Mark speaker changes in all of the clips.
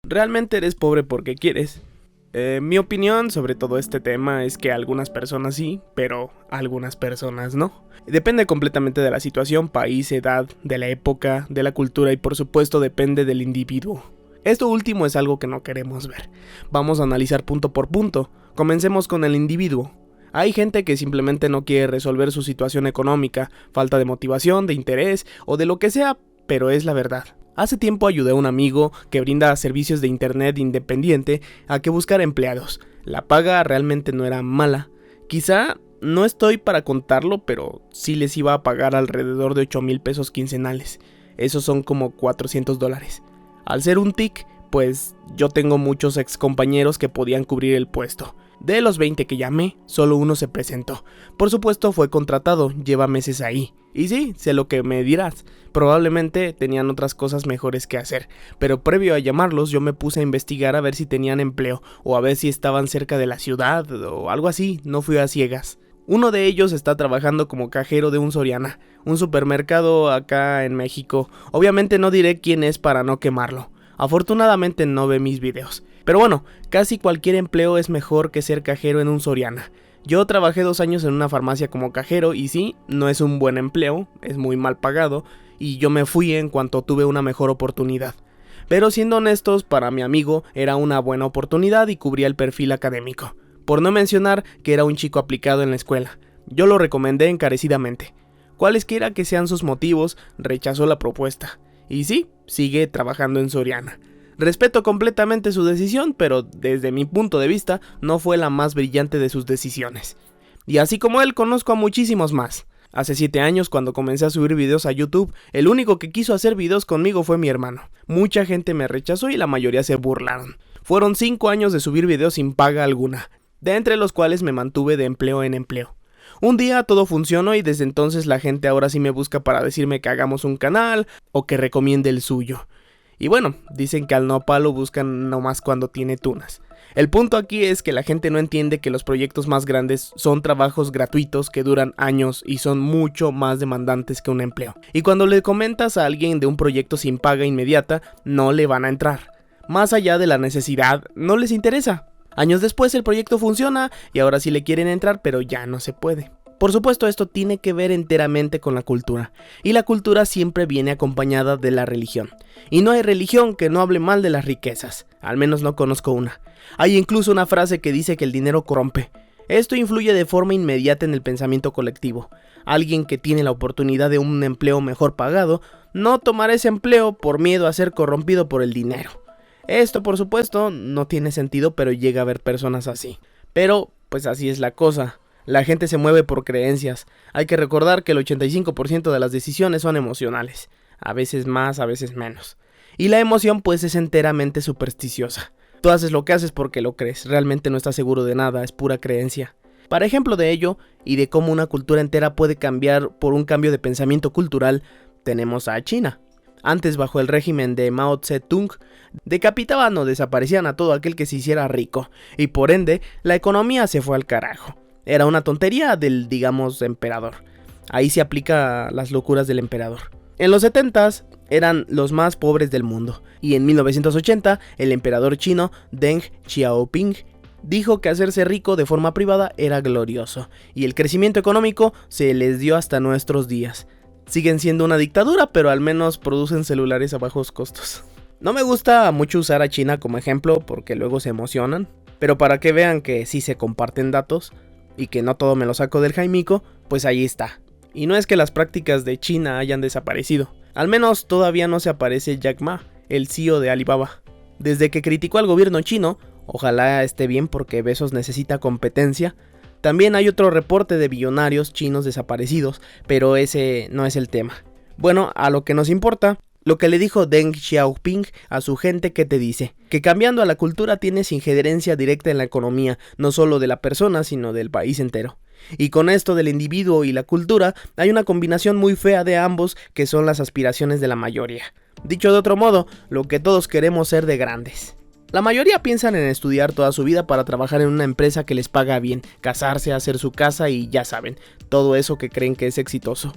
Speaker 1: ¿Realmente eres pobre porque quieres? Mi opinión sobre todo este tema es que algunas personas sí, pero algunas personas no. Depende completamente de la situación, país, edad, de la época, de la cultura y por supuesto depende del individuo. Esto último es algo que no queremos ver. Vamos a analizar punto por punto. Comencemos con el individuo. Hay gente que simplemente no quiere resolver su situación económica, falta de motivación, de interés o de lo que sea, pero es la verdad. Hace tiempo ayudé a un amigo que brinda servicios de internet independiente a que buscara empleados. La paga realmente no era mala. Quizá no estoy para contarlo, pero sí les iba a pagar alrededor de 8,000 pesos quincenales. Esos son como $400. Al ser un TIC, pues yo tengo muchos ex compañeros que podían cubrir el puesto. De los 20 que llamé, solo uno se presentó. Por supuesto fue contratado, lleva meses ahí. Y sí, sé lo que me dirás, probablemente tenían otras cosas mejores que hacer, pero previo a llamarlos yo me puse a investigar a ver si tenían empleo, o a ver si estaban cerca de la ciudad, o algo así, no fui a ciegas. Uno de ellos está trabajando como cajero de un Soriana, un supermercado acá en México. Obviamente no diré quién es para no quemarlo. Afortunadamente no ve mis videos. Pero bueno, casi cualquier empleo es mejor que ser cajero en un Soriana. Yo trabajé 2 años en una farmacia como cajero y sí, no es un buen empleo, es muy mal pagado y yo me fui en cuanto tuve una mejor oportunidad. Pero siendo honestos, para mi amigo era una buena oportunidad y cubría el perfil académico. Por no mencionar que era un chico aplicado en la escuela. Yo lo recomendé encarecidamente. Cualesquiera que sean sus motivos, rechazó la propuesta. Y sí, sigue trabajando en Soriana. Respeto completamente su decisión, pero desde mi punto de vista no fue la más brillante de sus decisiones. Y así como él, conozco a muchísimos más. Hace 7 años, cuando comencé a subir videos a YouTube, el único que quiso hacer videos conmigo fue mi hermano. Mucha gente me rechazó y la mayoría se burlaron. Fueron 5 años de subir videos sin paga alguna, de entre los cuales me mantuve de empleo en empleo. Un día todo funcionó y desde entonces la gente ahora sí me busca para decirme que hagamos un canal o que recomiende el suyo. Y bueno, dicen que al no palo buscan nomás cuando tiene tunas. El punto aquí es que la gente no entiende que los proyectos más grandes son trabajos gratuitos que duran años y son mucho más demandantes que un empleo. Y cuando le comentas a alguien de un proyecto sin paga inmediata, no le van a entrar. Más allá de la necesidad, no les interesa. Años después el proyecto funciona y ahora sí le quieren entrar, pero ya no se puede. Por supuesto, esto tiene que ver enteramente con la cultura, y la cultura siempre viene acompañada de la religión. Y no hay religión que no hable mal de las riquezas, al menos no conozco una. Hay incluso una frase que dice que el dinero corrompe. Esto influye de forma inmediata en el pensamiento colectivo. Alguien que tiene la oportunidad de un empleo mejor pagado, no tomará ese empleo por miedo a ser corrompido por el dinero. Esto, por supuesto, no tiene sentido, pero llega a haber personas así. Pero, pues así es la cosa. La gente se mueve por creencias. Hay que recordar que el 85% de las decisiones son emocionales. A veces más, a veces menos. Y la emoción pues es enteramente supersticiosa. Tú haces lo que haces porque lo crees. Realmente no estás seguro de nada, es pura creencia. Para ejemplo de ello, y de cómo una cultura entera puede cambiar por un cambio de pensamiento cultural, tenemos a China. Antes, bajo el régimen de Mao Zedong, decapitaban o desaparecían a todo aquel que se hiciera rico. Y por ende, la economía se fue al carajo. Era una tontería del, digamos, emperador. Ahí se aplica las locuras del emperador. En los 70s eran los más pobres del mundo. Y en 1980, el emperador chino Deng Xiaoping dijo que hacerse rico de forma privada era glorioso. Y el crecimiento económico se les dio hasta nuestros días. Siguen siendo una dictadura, pero al menos producen celulares a bajos costos. No me gusta mucho usar a China como ejemplo porque luego se emocionan. Pero para que vean que sí se comparten datos y que no todo me lo saco del Jaimico, pues ahí está. Y no es que las prácticas de China hayan desaparecido. Al menos todavía no se aparece Jack Ma, el CEO de Alibaba. Desde que criticó al gobierno chino, ojalá esté bien porque Bezos necesita competencia. También hay otro reporte de billonarios chinos desaparecidos, pero ese no es el tema. Bueno, a lo que nos importa, lo que le dijo Deng Xiaoping a su gente, que te dice que cambiando a la cultura tienes injerencia directa en la economía, no solo de la persona, sino del país entero. Y con esto del individuo y la cultura, hay una combinación muy fea de ambos, que son las aspiraciones de la mayoría. Dicho de otro modo, lo que todos queremos ser de grandes. La mayoría piensan en estudiar toda su vida para trabajar en una empresa que les paga bien, casarse, hacer su casa y ya saben, todo eso que creen que es exitoso.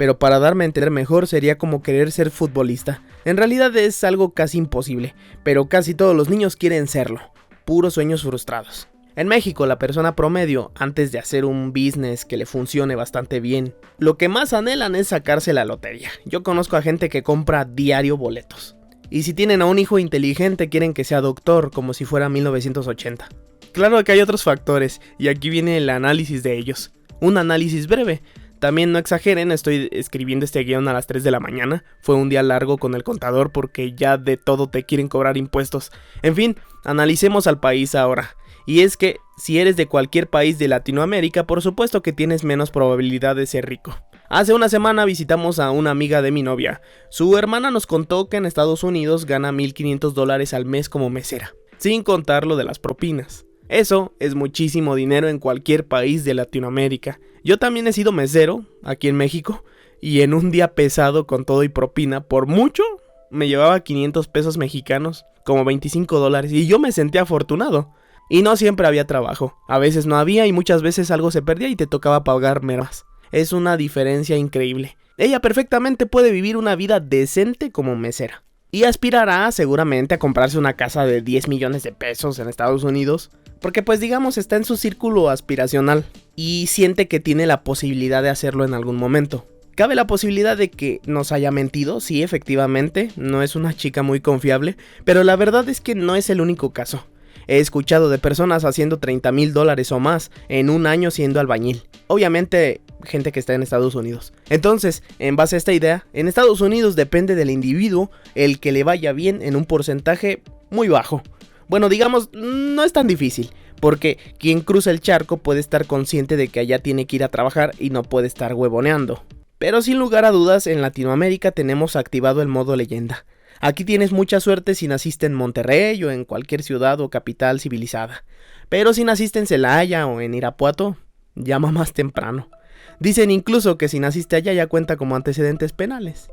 Speaker 1: pero para darme a entender mejor sería como querer ser futbolista. En realidad es algo casi imposible, pero casi todos los niños quieren serlo. Puros sueños frustrados. En México, la persona promedio, antes de hacer un business que le funcione bastante bien, lo que más anhelan es sacarse la lotería. Yo conozco a gente que compra diario boletos. Y si tienen a un hijo inteligente, quieren que sea doctor, como si fuera 1980. Claro que hay otros factores, y aquí viene el análisis de ellos. Un análisis breve. También no exageren, estoy escribiendo este guión a las 3 de la mañana. Fue un día largo con el contador porque ya de todo te quieren cobrar impuestos. En fin, analicemos al país ahora. Y es que, si eres de cualquier país de Latinoamérica, por supuesto que tienes menos probabilidad de ser rico. Hace una semana visitamos a una amiga de mi novia. Su hermana nos contó que en Estados Unidos gana $1,500 al mes como mesera, sin contar lo de las propinas. Eso es muchísimo dinero en cualquier país de Latinoamérica. Yo también he sido mesero, aquí en México, y en un día pesado con todo y propina, por mucho, me llevaba 500 pesos mexicanos, como $25, y yo me sentía afortunado. Y no siempre había trabajo, a veces no había y muchas veces algo se perdía y te tocaba pagar más. Es una diferencia increíble. Ella perfectamente puede vivir una vida decente como mesera. Y aspirará seguramente a comprarse una casa de 10 millones de pesos en Estados Unidos, porque pues digamos está en su círculo aspiracional y siente que tiene la posibilidad de hacerlo en algún momento. Cabe la posibilidad de que nos haya mentido, sí, efectivamente, no es una chica muy confiable, pero la verdad es que no es el único caso. He escuchado de personas haciendo $30,000 o más en un año siendo albañil. Obviamente, gente que está en Estados Unidos. Entonces, en base a esta idea, en Estados Unidos depende del individuo el que le vaya bien en un porcentaje muy bajo. Bueno, digamos, no es tan difícil, porque quien cruza el charco puede estar consciente de que allá tiene que ir a trabajar y no puede estar huevoneando. Pero sin lugar a dudas, en Latinoamérica tenemos activado el modo leyenda. Aquí tienes mucha suerte si naciste en Monterrey o en cualquier ciudad o capital civilizada. Pero si naciste en Celaya o en Irapuato, llama más temprano. Dicen incluso que si naciste allá ya cuenta como antecedentes penales.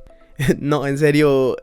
Speaker 1: No, en serio,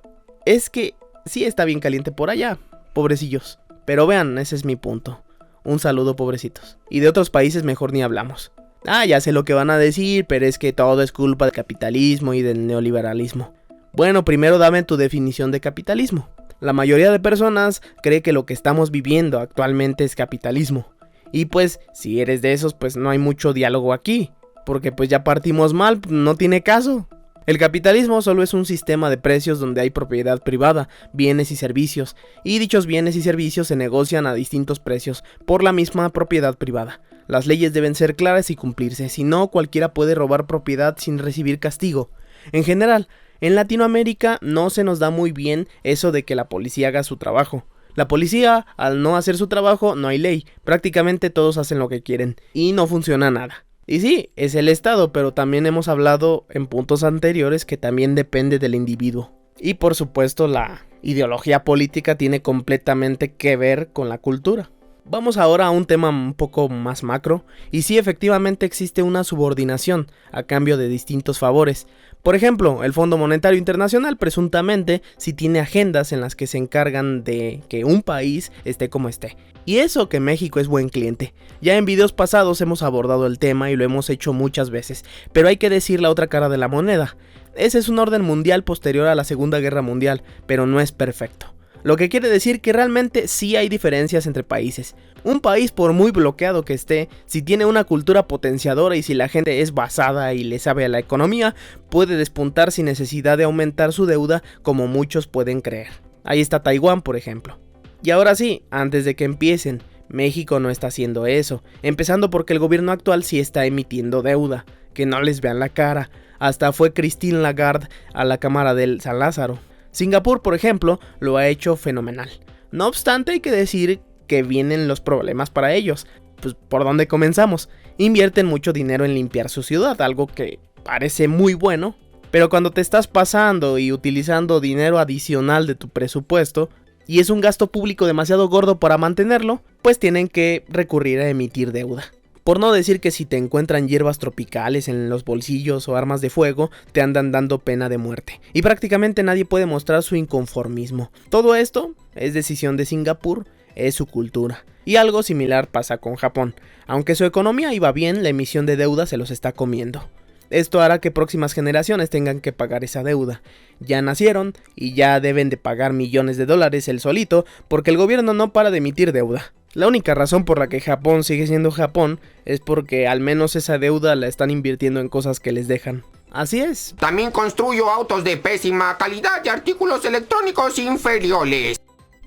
Speaker 1: es que sí está bien caliente por allá, pobrecillos. Pero vean, ese es mi punto. Un saludo, pobrecitos. Y de otros países mejor ni hablamos. Ya sé lo que van a decir, pero es que todo es culpa del capitalismo y del neoliberalismo. Bueno, primero dame tu definición de capitalismo. La mayoría de personas cree que lo que estamos viviendo actualmente es capitalismo. Y pues, si eres de esos, pues no hay mucho diálogo aquí. Porque pues ya partimos mal, no tiene caso. El capitalismo solo es un sistema de precios donde hay propiedad privada, bienes y servicios. Y dichos bienes y servicios se negocian a distintos precios por la misma propiedad privada. Las leyes deben ser claras y cumplirse, si no cualquiera puede robar propiedad sin recibir castigo. En general, en Latinoamérica no se nos da muy bien eso de que la policía haga su trabajo. La policía, al no hacer su trabajo, no hay ley. Prácticamente todos hacen lo que quieren y no funciona nada. Y sí, es el Estado, pero también hemos hablado en puntos anteriores que también depende del individuo. Y por supuesto la ideología política tiene completamente que ver con la cultura. Vamos ahora a un tema un poco más macro, y sí, efectivamente existe una subordinación a cambio de distintos favores. Por ejemplo, el Fondo Monetario Internacional presuntamente sí tiene agendas en las que se encargan de que un país esté como esté. Y eso que México es buen cliente. Ya en videos pasados hemos abordado el tema y lo hemos hecho muchas veces, pero hay que decir la otra cara de la moneda. Ese es un orden mundial posterior a la Segunda Guerra Mundial, pero no es perfecto. Lo que quiere decir que realmente sí hay diferencias entre países. Un país, por muy bloqueado que esté, si tiene una cultura potenciadora y si la gente es basada y le sabe a la economía, puede despuntar sin necesidad de aumentar su deuda como muchos pueden creer. Ahí está Taiwán, por ejemplo. Y ahora sí, antes de que empiecen, México no está haciendo eso, empezando porque el gobierno actual sí está emitiendo deuda, que no les vean la cara. Hasta fue Christine Lagarde a la Cámara del San Lázaro. Singapur, por ejemplo, lo ha hecho fenomenal. No obstante, hay que decir que vienen los problemas para ellos. Pues, ¿por dónde comenzamos? Invierten mucho dinero en limpiar su ciudad, algo que parece muy bueno, pero cuando te estás pasando y utilizando dinero adicional de tu presupuesto, y es un gasto público demasiado gordo para mantenerlo, pues tienen que recurrir a emitir deuda. Por no decir que si te encuentran hierbas tropicales en los bolsillos o armas de fuego, te andan dando pena de muerte. Y prácticamente nadie puede mostrar su inconformismo. Todo esto es decisión de Singapur, es su cultura. Y algo similar pasa con Japón. Aunque su economía iba bien, la emisión de deuda se los está comiendo. Esto hará que próximas generaciones tengan que pagar esa deuda. Ya nacieron y ya deben de pagar millones de dólares el solito porque el gobierno no para de emitir deuda. La única razón por la que Japón sigue siendo Japón es porque al menos esa deuda la están invirtiendo en cosas que les dejan. Así es.
Speaker 2: También construyo autos de pésima calidad y artículos electrónicos inferiores.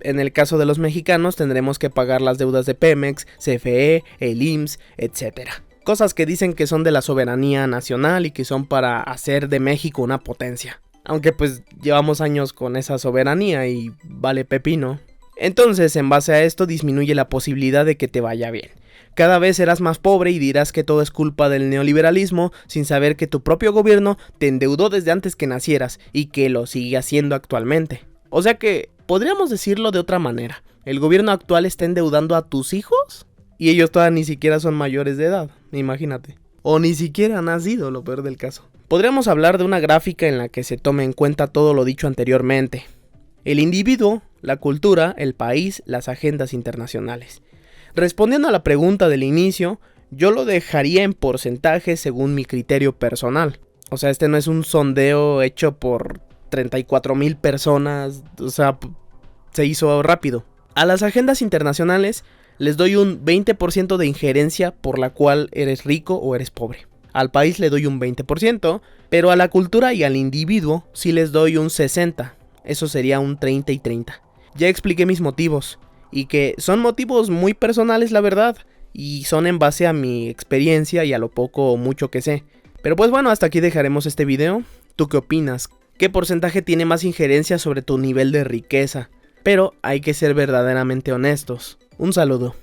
Speaker 1: En el caso de los mexicanos tendremos que pagar las deudas de Pemex, CFE, el IMSS, etc. Cosas que dicen que son de la soberanía nacional y que son para hacer de México una potencia. Aunque pues llevamos años con esa soberanía y vale pepino. Entonces, en base a esto disminuye la posibilidad de que te vaya bien. Cada vez serás más pobre y dirás que todo es culpa del neoliberalismo sin saber que tu propio gobierno te endeudó desde antes que nacieras y que lo sigue haciendo actualmente. O sea que, podríamos decirlo de otra manera, ¿el gobierno actual está endeudando a tus hijos? Y ellos todavía ni siquiera son mayores de edad, imagínate. O ni siquiera han nacido, lo peor del caso. Podríamos hablar de una gráfica en la que se tome en cuenta todo lo dicho anteriormente. El individuo, la cultura, el país, las agendas internacionales. Respondiendo a la pregunta del inicio, yo lo dejaría en porcentaje según mi criterio personal. O sea, este no es un sondeo hecho por 34,000 personas, o sea, se hizo rápido. A las agendas internacionales les doy un 20% de injerencia por la cual eres rico o eres pobre. Al país le doy un 20%, pero a la cultura y al individuo sí les doy un 60%. Eso sería un 30 y 30. Ya expliqué mis motivos, y que son motivos muy personales la verdad, y son en base a mi experiencia y a lo poco o mucho que sé. Pero pues bueno, hasta aquí dejaremos este video. ¿Tú qué opinas? ¿Qué porcentaje tiene más injerencia sobre tu nivel de riqueza? Pero hay que ser verdaderamente honestos. Un saludo.